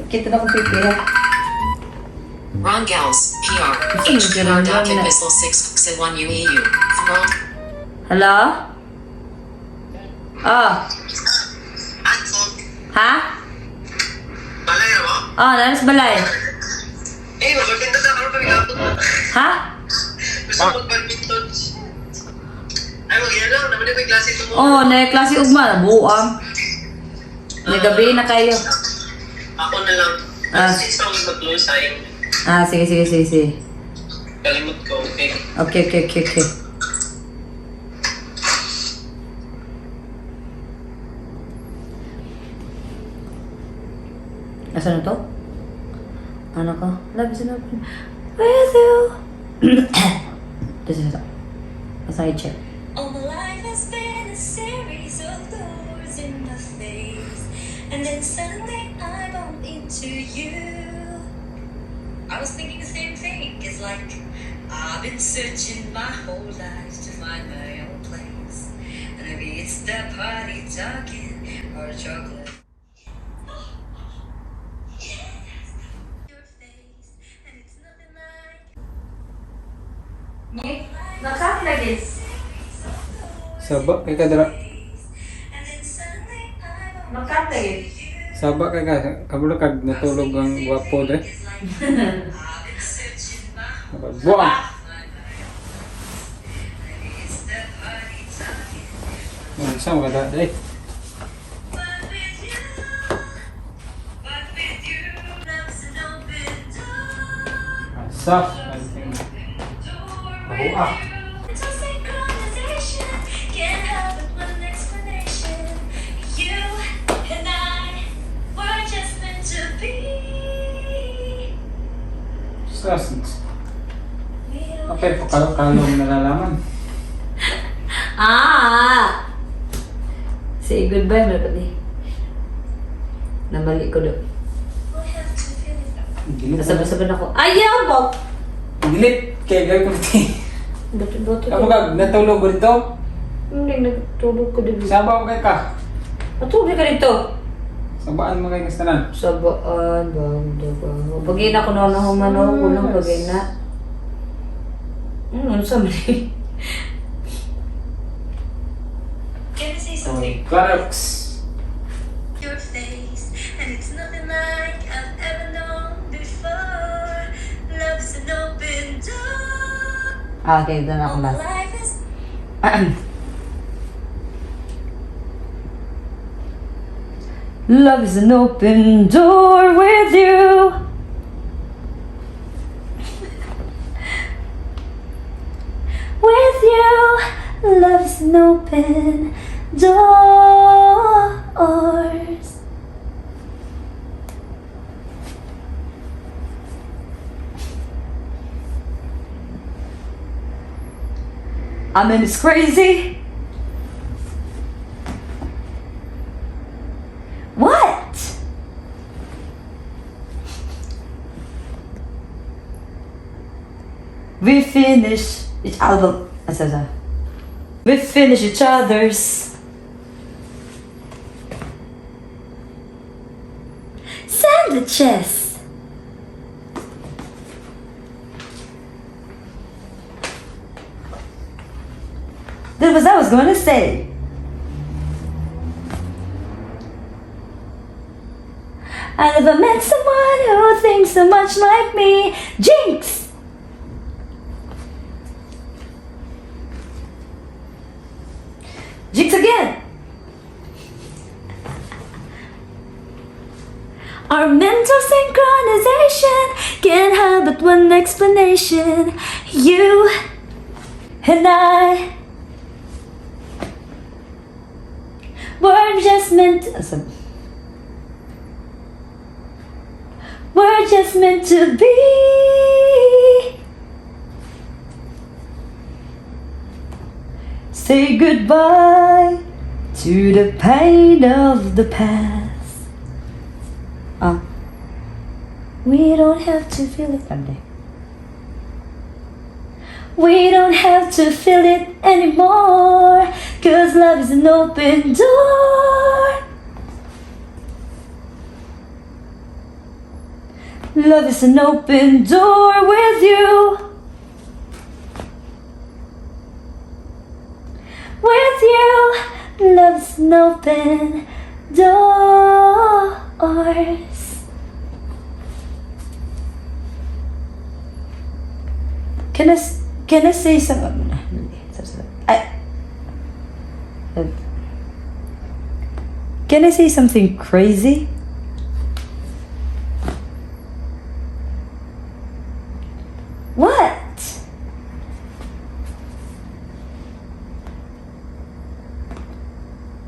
Kita na kong pipila. Ron Gals, PR, HPR Docket Missile 6 Xi1 UEU. World. Hello? Oh. Ha? Balay na ba? Oh, naras balay. Eh, magpinta na karoon pag-ilapot mo. Ha? Gusto mo mag-badminton? Ay, mag-iyan lang. Naman yung klase ito mo. Oh, na klase ugma. Buang. Nagabi na kayo. Ako na lang. Ah. Since ako mag-close time, Sige. kalimut ko, okay? Okay. Asa na to? Ano ko? Love is enough with you. This is it. Asa i-check. All my life has been a series of doors in my face, and then suddenly I bump into you. I was thinking the same thing. It's like I've been searching my whole life to find my own place. And maybe it's the party talking or chocolate. Your face, and it's nothing like. Nakasama lagi. Sabak kay kadra. And then suddenly I bump Makanta lagi. Sabak kay ka kabalo kag natulog ang gwapo dre. Buang. Sa mga kada dre. Asa. Buang. Sasins. Okay, kalong nalalaman. Say goodbye mo pati. Nabalik ko doon. Gilit. Nasabay-sabay ako. Ayaw mo! Gilit kay gay ko ti. Bato-bato. Ako kag natulog ko dito. Hindi, nagtulog ko din. Saba mo kay ka. Matulog ka dito. Sabaan mo kay kastanan. Sabaan, bang. Bagay na ko na humano. Kulang bagay na. Ano sa mali? Can I say something? Clarks. Your face, and it's nothing like I've ever known before. Love's an open door. Okay, doon ako All my last. life is Love is an open door with you. With you, love is an open doors. I mean, it's crazy. What? We finish each other. We finish each other's sandwiches. That was I was going to say. I never met someone who thinks so much like me. Jinx! Jinx again! Our mental synchronization can't have but one explanation. You and I were just meant to... We're just meant to be. Say goodbye to the pain of the past. We don't have to feel it someday. We don't have to feel it anymore, 'cause love is an open door. Love is an open door with you. With you, love is an open doors. Can I say something? Can I say something crazy? What?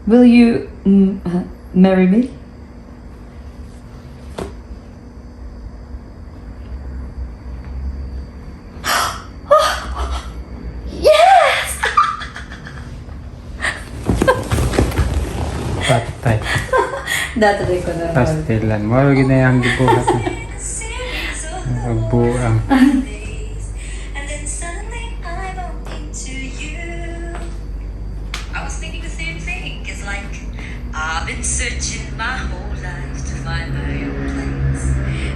Will you marry me? Yes! Patay. Dati ko na. Pastilan. Maro ginayang gibuhat. Nagbuang. And then suddenly I bump into you. I was thinking the same thing. It's like I've been searching my whole life to find my own place.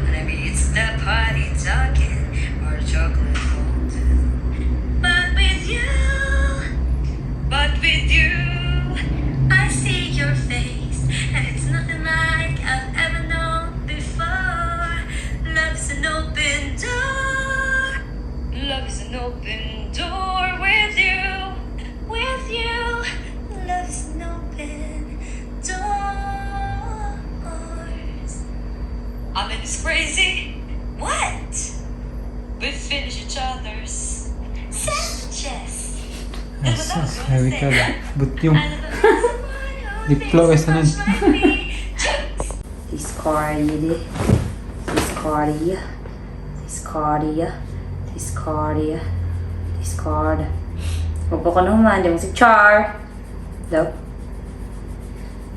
And I mean, it's the party talking or chocolate golden. But with you, I see your face, and it's nothing like I've ever known before. Love's an open door. Love is an open door with you. With you, love's an open doors. I mean, it's crazy. What? We finish each other's sandwiches. Asa, sabi ka ba? But yung diplo ay sanan. Discordia. Discordia. Discordia. Discordia. Discord. Huwag ko na humandi mo si Char. Daw.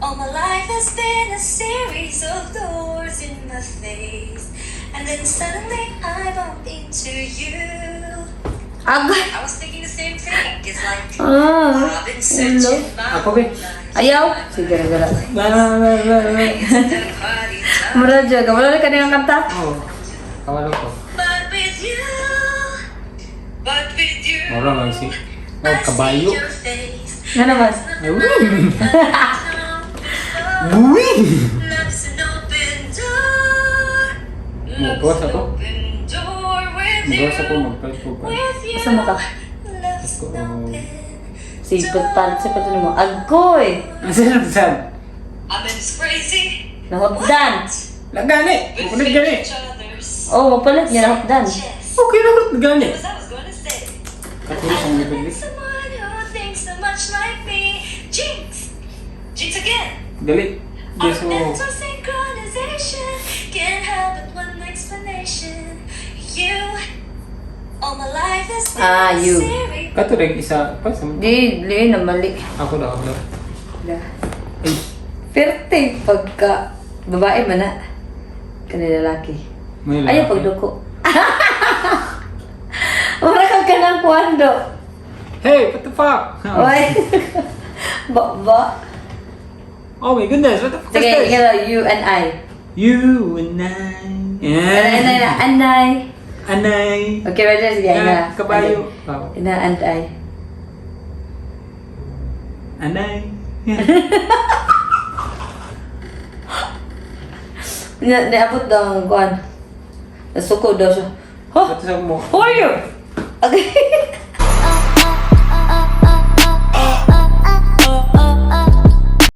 All my life has been a series of doors in my face, and then suddenly I bump into you. Agay! I was thinking the same thing. It's like Ah, I've been searching my Ako, whole be. life. ayaw! Sige, gala. It's the party time. Mura dyan. Wala na kanina kanta? Oh, kawalo ko. But with you, Mura lang si. I Oh, kabayo. see your face. Nga naman. Ay, Uy! Love's an open door. Magbukas ako. Open door with Magbukas ako, you. magpalit ko pa. With you. Asa mo ka? Love's Ako, an open Sipot pa. Sipot mo. Agoy! Nasaan ang saan? I mean, it's crazy. Nahotdan. Lagani! We Makulit finish gani! each other's Oh, mapalit niya nahotdan. chest. Okay lang gani! As I was gonna say, Katulog ang I likod met someone who thinks so much like me. Jinx! Jinx again! Dali! Our Yes, mo. mental synchronization can't have but one explanation. You, all my life has been Ah, a you. series. Katulog isa. Pa sa Di na mali. Ako daw, ako daw. Ay, Perte pagka babae man na. Kanila lalaki. may Ayaw lalaki. pagduko. Mura ka ng kwando. Hey, what the fuck? Oy. Ba. Oh my goodness, what the fuck Sige, is this? ikaw, you and I. You and I. Anay. Anay. Okay, ready? Sige, ina. Kabayo. Oh. Ina and I. Anay. Naabot daw ang kuhan. Nasuko daw siya. Huh? Ba't sa mo? Who are you? Okay.